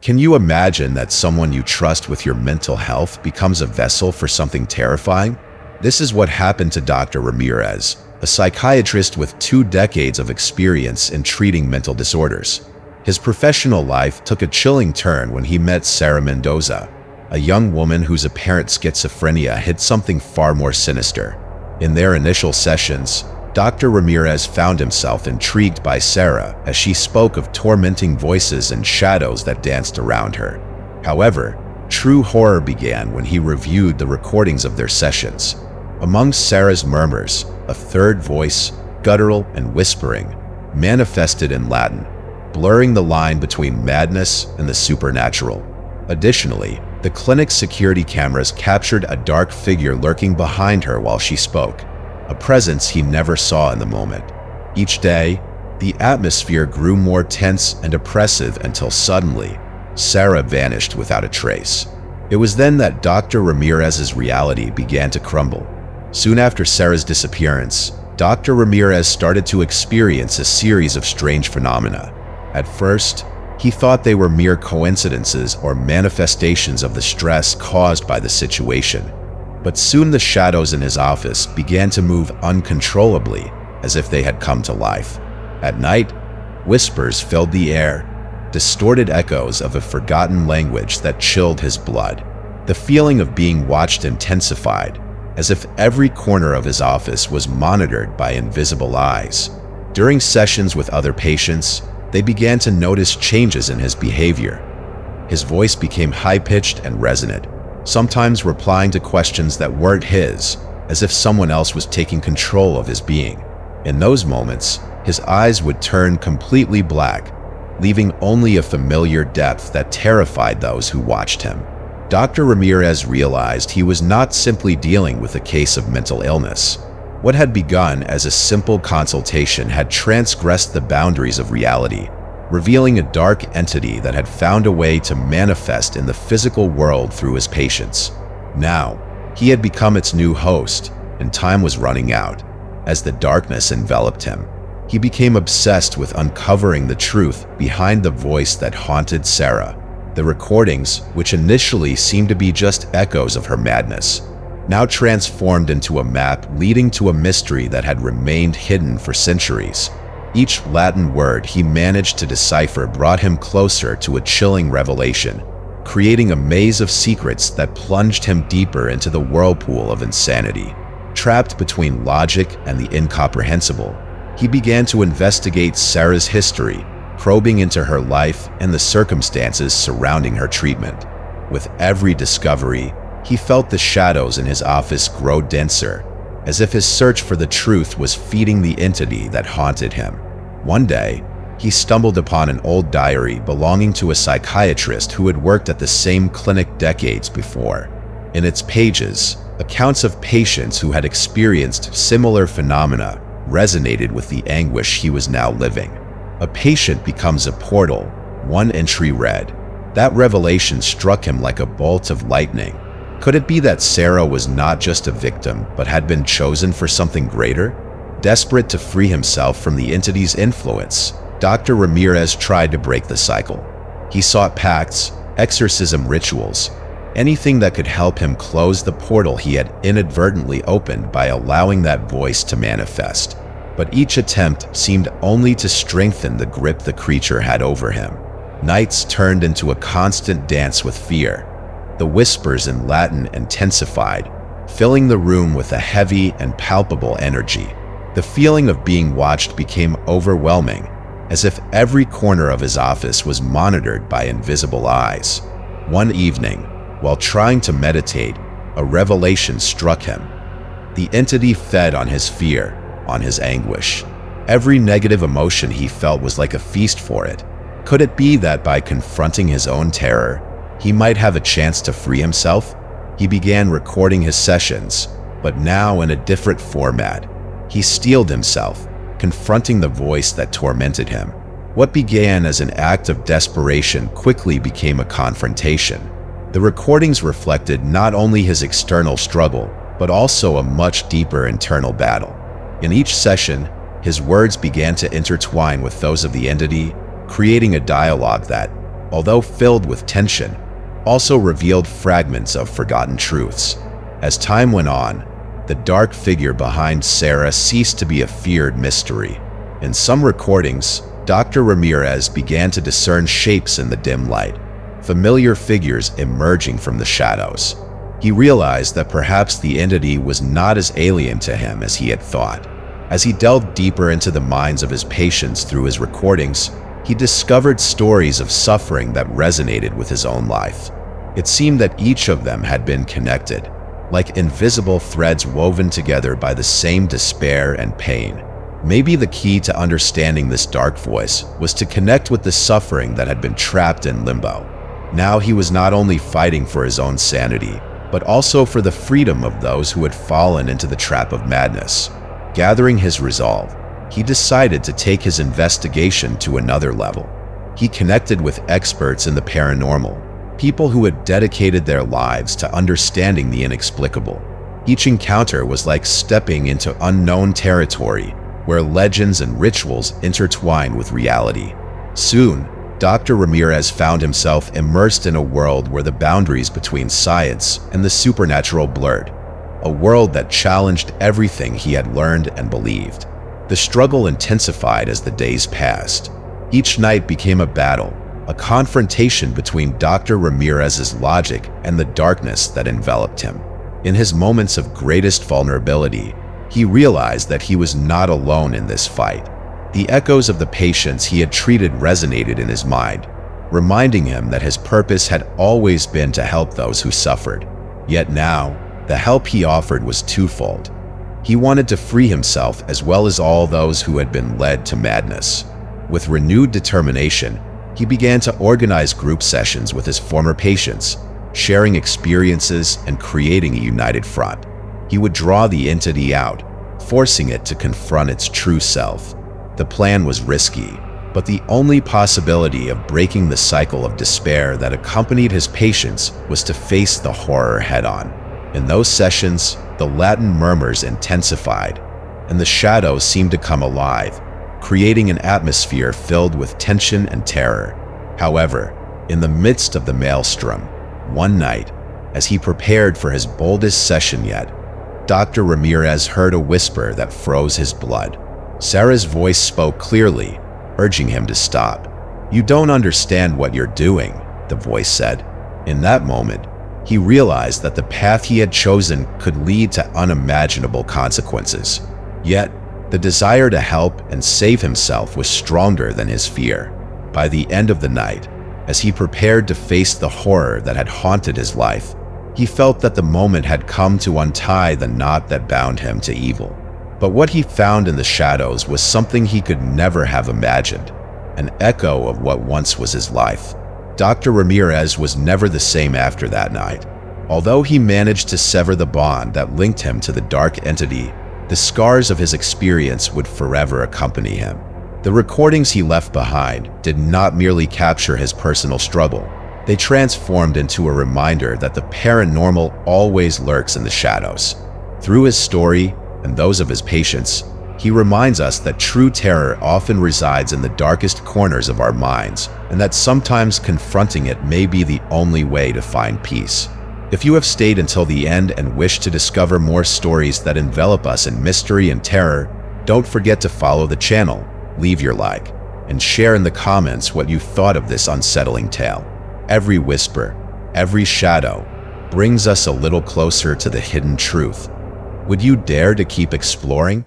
Can you imagine that someone you trust with your mental health becomes a vessel for something terrifying? This is what happened to Dr. Ramirez, a psychiatrist with 2 decades of experience in treating mental disorders. His professional life took a chilling turn when he met Sara Mendoza, a young woman whose apparent schizophrenia hid something far more sinister. In their initial sessions, Dr. Ramirez found himself intrigued by Sara as she spoke of tormenting voices and shadows that danced around her. However, true horror began when he reviewed the recordings of their sessions. Among Sara's murmurs, a third voice, guttural and whispering, manifested in Latin, blurring the line between madness and the supernatural. Additionally, the clinic's security cameras captured a dark figure lurking behind her while she spoke, a presence he never saw in the moment. Each day, the atmosphere grew more tense and oppressive until suddenly, Sara vanished without a trace. It was then that Dr. Ramirez's reality began to crumble. Soon after Sara's disappearance, Dr. Ramirez started to experience a series of strange phenomena. At first, he thought they were mere coincidences or manifestations of the stress caused by the situation. But soon the shadows in his office began to move uncontrollably, as if they had come to life. At night, whispers filled the air, distorted echoes of a forgotten language that chilled his blood. The feeling of being watched intensified, as if every corner of his office was monitored by invisible eyes. During sessions with other patients, they began to notice changes in his behavior. His voice became high-pitched and resonant, sometimes replying to questions that weren't his, as if someone else was taking control of his being. In those moments, his eyes would turn completely black, leaving only a familiar depth that terrified those who watched him. Dr. Ramirez realized he was not simply dealing with a case of mental illness. What had begun as a simple consultation had transgressed the boundaries of reality, revealing a dark entity that had found a way to manifest in the physical world through his patients. Now, he had become its new host, and time was running out. As the darkness enveloped him, he became obsessed with uncovering the truth behind the voice that haunted Sara. The recordings, which initially seemed to be just echoes of her madness, now transformed into a map leading to a mystery that had remained hidden for centuries. Each Latin word he managed to decipher brought him closer to a chilling revelation, creating a maze of secrets that plunged him deeper into the whirlpool of insanity. Trapped between logic and the incomprehensible, he began to investigate Sara's history, probing into her life and the circumstances surrounding her treatment. With every discovery, he felt the shadows in his office grow denser, as if his search for the truth was feeding the entity that haunted him. One day, he stumbled upon an old diary belonging to a psychiatrist who had worked at the same clinic decades before. In its pages, accounts of patients who had experienced similar phenomena resonated with the anguish he was now living. A patient becomes a portal, one entry read. That revelation struck him like a bolt of lightning. Could it be that Sara was not just a victim, but had been chosen for something greater? Desperate to free himself from the entity's influence, Dr. Ramirez tried to break the cycle. He sought pacts, exorcism rituals, anything that could help him close the portal he had inadvertently opened by allowing that voice to manifest. But each attempt seemed only to strengthen the grip the creature had over him. Nights turned into a constant dance with fear. The whispers in Latin intensified, filling the room with a heavy and palpable energy. The feeling of being watched became overwhelming, as if every corner of his office was monitored by invisible eyes. One evening, while trying to meditate, a revelation struck him. The entity fed on his fear, on his anguish. Every negative emotion he felt was like a feast for it. Could it be that by confronting his own terror, he might have a chance to free himself? He began recording his sessions, but now in a different format. He steeled himself, confronting the voice that tormented him. What began as an act of desperation quickly became a confrontation. The recordings reflected not only his external struggle, but also a much deeper internal battle. In each session, his words began to intertwine with those of the entity, creating a dialogue that, although filled with tension, also revealed fragments of forgotten truths. As time went on, the dark figure behind Sara ceased to be a feared mystery. In some recordings, Dr. Ramirez began to discern shapes in the dim light, familiar figures emerging from the shadows. He realized that perhaps the entity was not as alien to him as he had thought. As he delved deeper into the minds of his patients through his recordings, he discovered stories of suffering that resonated with his own life. It seemed that each of them had been connected, like invisible threads woven together by the same despair and pain. Maybe the key to understanding this dark voice was to connect with the suffering that had been trapped in limbo. Now he was not only fighting for his own sanity, but also for the freedom of those who had fallen into the trap of madness. Gathering his resolve, he decided to take his investigation to another level. He connected with experts in the paranormal, people who had dedicated their lives to understanding the inexplicable. Each encounter was like stepping into unknown territory, where legends and rituals intertwined with reality. Soon, Dr. Ramirez found himself immersed in a world where the boundaries between science and the supernatural blurred, a world that challenged everything he had learned and believed. The struggle intensified as the days passed. Each night became a battle, a confrontation between Dr. Ramirez's logic and the darkness that enveloped him. In his moments of greatest vulnerability, he realized that he was not alone in this fight. The echoes of the patients he had treated resonated in his mind, reminding him that his purpose had always been to help those who suffered. Yet now, the help he offered was twofold. He wanted to free himself as well as all those who had been led to madness. With renewed determination, he began to organize group sessions with his former patients, sharing experiences and creating a united front. He would draw the entity out, forcing it to confront its true self. The plan was risky, but the only possibility of breaking the cycle of despair that accompanied his patients was to face the horror head-on. In those sessions, the Latin murmurs intensified, and the shadows seemed to come alive, creating an atmosphere filled with tension and terror. However, in the midst of the maelstrom, one night, as he prepared for his boldest session yet, Dr. Ramirez heard a whisper that froze his blood. Sara's voice spoke clearly, urging him to stop. "You don't understand what you're doing," the voice said. In that moment, he realized that the path he had chosen could lead to unimaginable consequences. Yet, the desire to help and save himself was stronger than his fear. By the end of the night, as he prepared to face the horror that had haunted his life, he felt that the moment had come to untie the knot that bound him to evil. But what he found in the shadows was something he could never have imagined, an echo of what once was his life. Dr. Ramirez was never the same after that night. Although he managed to sever the bond that linked him to the dark entity, the scars of his experience would forever accompany him. The recordings he left behind did not merely capture his personal struggle. They transformed into a reminder that the paranormal always lurks in the shadows. Through his story and those of his patients, he reminds us that true terror often resides in the darkest corners of our minds, and that sometimes confronting it may be the only way to find peace. If you have stayed until the end and wish to discover more stories that envelop us in mystery and terror, don't forget to follow the channel, leave your like, and share in the comments what you thought of this unsettling tale. Every whisper, every shadow, brings us a little closer to the hidden truth. Would you dare to keep exploring?